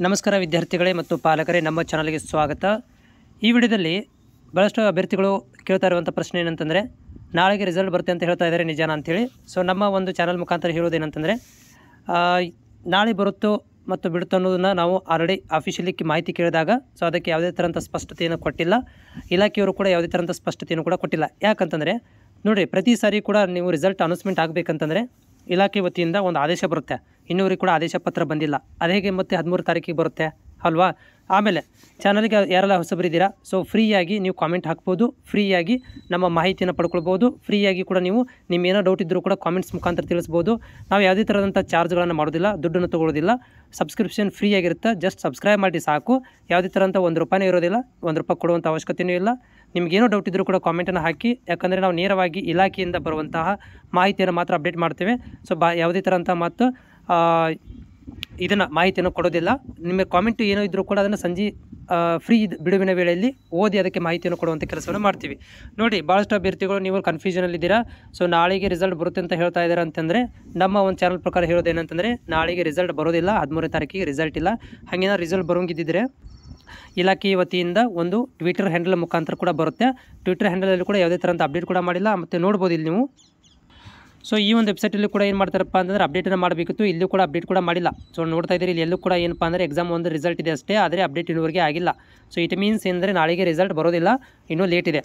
ನಮಸ್ಕಾರ ವಿದ್ಯಾರ್ಥಿಗಳೇ ಮತ್ತು ಪಾಲಕರೇ, ನಮ್ಮ ಚಾನಲ್ಗೆ ಸ್ವಾಗತ. ಈ ವಿಡಿಯೋದಲ್ಲಿ ಭಾಳಷ್ಟು ಅಭ್ಯರ್ಥಿಗಳು ಕೇಳ್ತಾ ಇರುವಂಥ ಪ್ರಶ್ನೆ ಏನಂತಂದರೆ, ನಾಳೆಗೆ ರಿಸಲ್ಟ್ ಬರುತ್ತೆ ಅಂತ ಹೇಳ್ತಾ ಇದ್ದಾರೆ, ನಿಜಾನ ಅಂಥೇಳಿ. ಸೊ ನಮ್ಮ ಒಂದು ಚಾನಲ್ ಮುಖಾಂತರ ಹೇಳೋದೇನಂತಂದರೆ, ನಾಳೆ ಬರುತ್ತೋ ಮತ್ತು ಬಿಡುತ್ತೋ ಅನ್ನೋದನ್ನು ನಾವು ಆಲ್ರೆಡಿ ಆಫಿಷಿಯಲಿ ಮಾಹಿತಿ ಕೇಳಿದಾಗ ಸೊ ಅದಕ್ಕೆ ಯಾವುದೇ ಥರಂಥ ಸ್ಪಷ್ಟತೆಯನ್ನು ಕೊಟ್ಟಿಲ್ಲ. ಇಲಾಖೆಯವರು ಕೂಡ ಯಾವುದೇ ಥರಂಥ ಸ್ಪಷ್ಟತೆಯನ್ನು ಕೂಡ ಕೊಟ್ಟಿಲ್ಲ. ಯಾಕಂತಂದರೆ ನೋಡಿರಿ, ಪ್ರತಿ ಸಾರಿ ಕೂಡ ನೀವು ರಿಸಲ್ಟ್ ಅನೌನ್ಸ್ಮೆಂಟ್ ಆಗಬೇಕಂತಂದರೆ ಇಲಾಖೆ ವತಿಯಿಂದ ಒಂದು ಆದೇಶ ಬರುತ್ತೆ. ಇನ್ನೂರಿಗೆ ಕೂಡ ಆದೇಶ ಪತ್ರ ಬಂದಿಲ್ಲ. ಅದು ಹೇಗೆ ಮತ್ತೆ 13 ತಾರೀಕಿಗೆ ಬರುತ್ತೆ ಅಲ್ವಾ? ಆಮೇಲೆ ಚಾನಲ್ಗೆ ಯಾರೆಲ್ಲ ಹೊಸಬರಿದ್ದೀರಾ, ಸೊ ಫ್ರೀಯಾಗಿ ನೀವು ಕಾಮೆಂಟ್ ಹಾಕ್ಬೋದು, ಫ್ರೀಯಾಗಿ ನಮ್ಮ ಮಾಹಿತಿಯನ್ನು ಪಡ್ಕೊಳ್ಬೋದು, ಫ್ರೀಯಾಗಿ ಕೂಡ ನೀವು ನಿಮ್ಮ ಏನೋ ಡೌಟ್ ಇದ್ದರೂ ಕೂಡ ಕಾಮೆಂಟ್ಸ್ ಮುಖಾಂತರ ತಿಳಿಸ್ಬೋದು. ನಾವು ಯಾವುದೇ ಥರದಂಥ ಚಾರ್ಜ್ಗಳನ್ನು ಮಾಡೋದಿಲ್ಲ, ದುಡ್ಡನ್ನು ತೊಗೊಳ್ಳೋದಿಲ್ಲ. ಸಬ್ಸ್ಕ್ರಿಪ್ಷನ್ ಫ್ರೀಯಾಗಿರುತ್ತೆ, ಜಸ್ಟ್ ಸಬ್ಸ್ಕ್ರೈಬ್ ಮಾಡಿ ಸಾಕು. ಯಾವುದೇ ಥರಂಥ ₹1 ಇರೋದಿಲ್ಲ, ₹1 ಕೊಡುವಂಥ ಅವಶ್ಯಕತೆಯೂ ಇಲ್ಲ. ನಿಮಗೇನೋ ಡೌಟ್ ಇದ್ದರೂ ಕೂಡ ಕಾಮೆಂಟನ್ನು ಹಾಕಿ, ಯಾಕಂದರೆ ನಾವು ನೇರವಾಗಿ ಇಲಾಖೆಯಿಂದ ಬರುವಂತಹ ಮಾಹಿತಿಯನ್ನು ಮಾತ್ರ ಅಪ್ಡೇಟ್ ಮಾಡ್ತೇವೆ. ಸೊ ಯಾವುದೇ ಥರಂಥ ಮತ್ತು ಇದನ್ನು ಮಾಹಿತಿಯನ್ನು ಕೊಡೋದಿಲ್ಲ. ನಿಮ್ಮ ಕಾಮೆಂಟ್ ಏನೋ ಇದ್ದರೂ ಕೂಡ ಅದನ್ನು ಸಂಜೆ ಫ್ರೀ ಬಿಡುವಿನ ವೇಳೆಯಲ್ಲಿ ಓದಿ ಅದಕ್ಕೆ ಮಾಹಿತಿಯನ್ನು ಕೊಡುವಂಥ ಕೆಲಸವನ್ನು ಮಾಡ್ತೀವಿ. ನೋಡಿ, ಭಾಳಷ್ಟು ಅಭ್ಯರ್ಥಿಗಳು ನೀವು ಕನ್ಫ್ಯೂಷನಲ್ಲಿದ್ದೀರಾ. ಸೊ ನಾಳೆಗೆ ರಿಸಲ್ಟ್ ಬರುತ್ತೆ ಅಂತ ಹೇಳ್ತಾ ಇದ್ದಾರೆ ಅಂತಂದರೆ, ನಮ್ಮ ಒಂದು ಚಾನಲ್ ಪ್ರಕಾರ ಹೇಳೋದೇನಂತಂದರೆ, ನಾಳೆಗೆ ರಿಸಲ್ಟ್ ಬರೋದಿಲ್ಲ, 13ನೇ ತಾರೀಕಿಗೆ ರಿಸಲ್ಟ್ ಇಲ್ಲ. ಹಾಗೇನ ರಿಸಲ್ಟ್ ಬರೋಂಗಿದ್ದಿದ್ರೆ ಇಲಾಖೆ ವತಿಯಿಂದ ಒಂದು ಟ್ವಿಟರ್ ಹ್ಯಾಂಡಲ್ ಮುಖಾಂತರ ಕೂಡ ಬರುತ್ತೆ. ಟ್ವಿಟರ್ ಹ್ಯಾಂಡಲಲ್ಲಿ ಕೂಡ ಯಾವುದೇ ಥರಂಥ ಅಪ್ಡೇಟ್ ಕೂಡ ಮಾಡಿಲ್ಲ. ಮತ್ತು ನೋಡ್ಬೋದು ಇಲ್ಲಿ ನೀವು. ಸೊ ಈ ಒಂದು ವೆಬ್ಸೈಟಲ್ಲಿ ಕೂಡ ಏನು ಮಾಡ್ತಾರಪ್ಪ ಅಂತಂದರೆ, ಅಪ್ಡೇಟನ್ನು ಮಾಡಬೇಕಿತ್ತು. ಇಲ್ಲೂ ಕೂಡ ಅಪ್ಡೇಟ್ ಕೂಡ ಮಾಡಿಲ್ಲ. ಸೊ ನೋಡ್ತಾ ಇದ್ದೀರಿ, ಇಲ್ಲಿ ಎಲ್ಲೂ ಕೂಡ ಏನಪ್ಪ ಅಂದರೆ ಎಕ್ಸಾಮ್ ಒಂದು ರಿಸಲ್ಟ್ ಇದೆ ಅಷ್ಟೇ, ಆದರೆ ಅಪ್ಡೇಟ್ ಇನ್ನೂವರೆಗೆ ಆಗಿಲ್ಲ. ಸೊ ಇಟ್ ಮೀನ್ಸ್ ಏನಂದರೆ ನಾಳೆಗೆ ರಿಸಲ್ಟ್ ಬರೋದಿಲ್ಲ, ಇನ್ನೂ ಲೇಟ್ ಇದೆ.